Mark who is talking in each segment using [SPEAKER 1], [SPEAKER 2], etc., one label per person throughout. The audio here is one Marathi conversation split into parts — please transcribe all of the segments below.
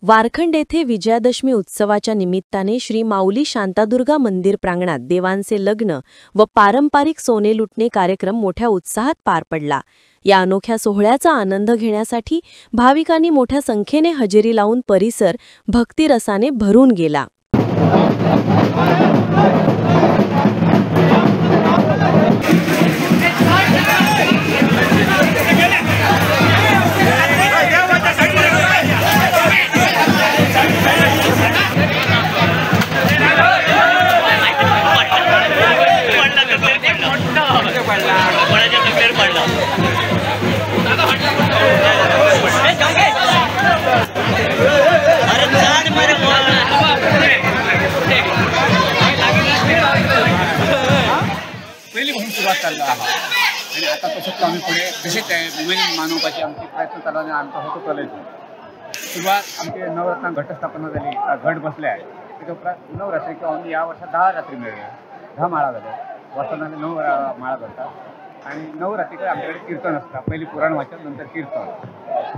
[SPEAKER 1] वारखंड येथे विजयादशमी उत्सवाच्या निमित्ताने श्री माऊली शांतादुर्गा मंदिर प्रांगणात देवांचे लग्न व पारंपरिक सोने लुटणे कार्यक्रम मोठ्या उत्साहात पार पडला। या अनोख्या सोहळ्याचा आनंद घेण्यासाठी भाविकांनी मोठ्या संख्येने हजेरी लावून परिसर भक्तिरसाने भरून गेला।
[SPEAKER 2] पहिली म्हणून सुरुवात चालला आणि आता तसंच आम्ही पुढे तसेच आहे नवीन मानवपाची आमचे प्रयत्न चालवणे आमचा होतो चालायचो। सुरुवात आमची नवरत्न घटस्थापना झाली, घट बसले आहे। त्याच्या उपरांत 9 रात्री किंवा आम्ही या वर्षात 10 रात्री मिळाल्या, 10 माळा झाल्या, वर्षाने 9 माळा करतात आणि 9 रात्री आमच्याकडे कीर्तन असतं। पहिली पुराण वाचन, नंतर कीर्तन,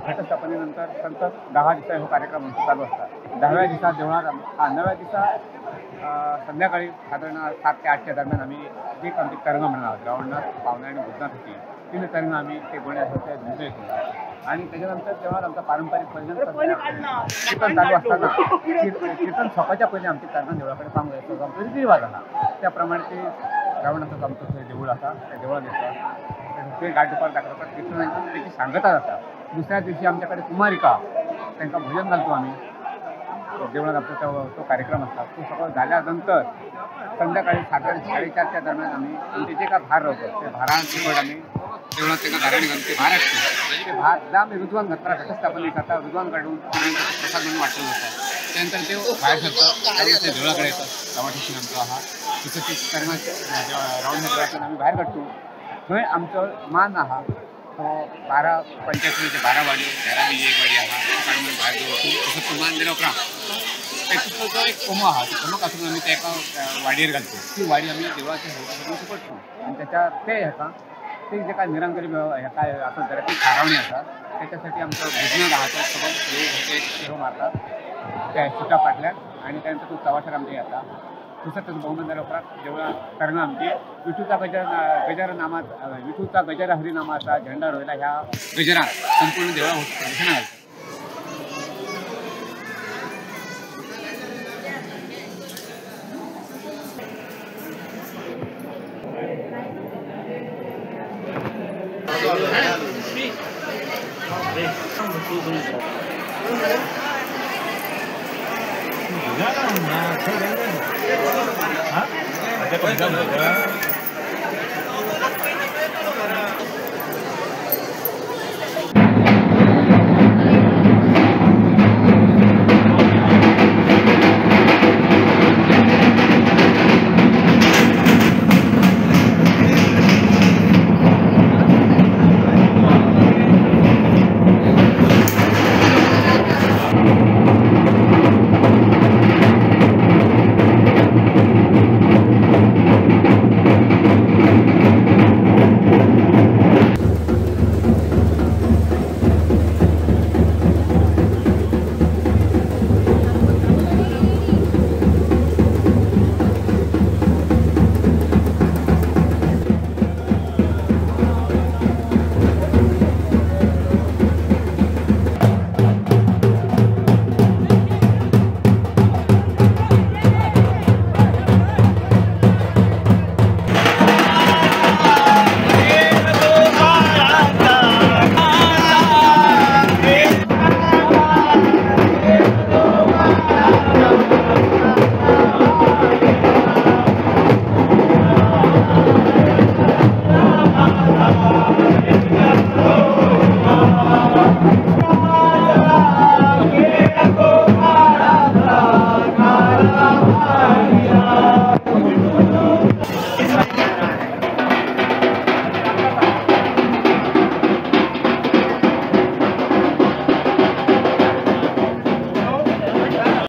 [SPEAKER 2] घटस्थापनेनंतर संत 10 दिवसा हा कार्यक्रम चालू असतात। 10व्या दिवसात देवळात 9व्या दिवसा संध्याकाळी साधारण 7 ते 8च्या दरम्यान आम्ही जे आमची तरंग म्हणणार रावणनाथ, पावना आणि भूतनाथ होती, 3 तरंग आम्ही ते गोण्यासारख्या झुंज येतो आणि त्याच्यानंतर तेव्हा आमचा पारंपरिक कीर्तन चालू असताना कीर्तन सकाळच्या पहिले आमची तरंग देवळाकडे सांगू येतो, आमचा रीतिरिवाज आला। त्याप्रमाणे ते रावणाचं आमचं देऊळ असा, त्या देवळात येतात ते गाठ दुपार दाखवतात, कीर्तनाची त्याची सांगता जातात। दुसऱ्या दिवशी आमच्याकडे कुमारिका त्यांना भोजन घालतो आम्ही देवळात, आमचा तो कार्यक्रम असतात। तो सगळं झाल्यानंतर संध्याकाळी साधारण 4:30च्या दरम्यान आम्ही आमचे जे काय भार राहतो ते भारांची पण आम्ही देवळात त्याला घराने घालून ते भार असतो, ते भार जर आम्ही रुजवान घातला घटस्थापने करता रुजवान काढून प्रसाद म्हणून वाटलं जातं। त्यानंतर ते बाहेर करतं ते देवळाकडे येतात, टमाटेशी आमचा हा तसं ते करण्याच्या राऊंड देवळातून आम्ही बाहेर काढतो। थंय आमचं मान हा तो 12-85 12 वाडी 13 वाडी हा म्हणून बाहेर देऊ तसं तो मान दिला उपरांत त्याचा जो एक कोमो हा तो कोमो काढून आम्ही त्या एका वाडीवर घालतो। ती वाडी आम्ही देवळाच्या होऊन पडतो आणि त्याच्या ते ह्याचा ते जे काय निरंकारी ह्या काय आपण घराची खारावणी असतात त्याच्यासाठी आमचं भुजनं राहतं, सगळं शिरो मारतात त्या सुटा पाटल्या आणि त्यानंतर तो चवाशर आमच्या येतात। तसंच बहुमत उपरांत देवळा तरंग आमची विठूचा गजर नामाचा विठूचा गजर हरिनामाचा झेंडा रोहिला ह्या गजरात संपूर्ण देवळा प्रदर्शन घालतो।
[SPEAKER 3] हाँ?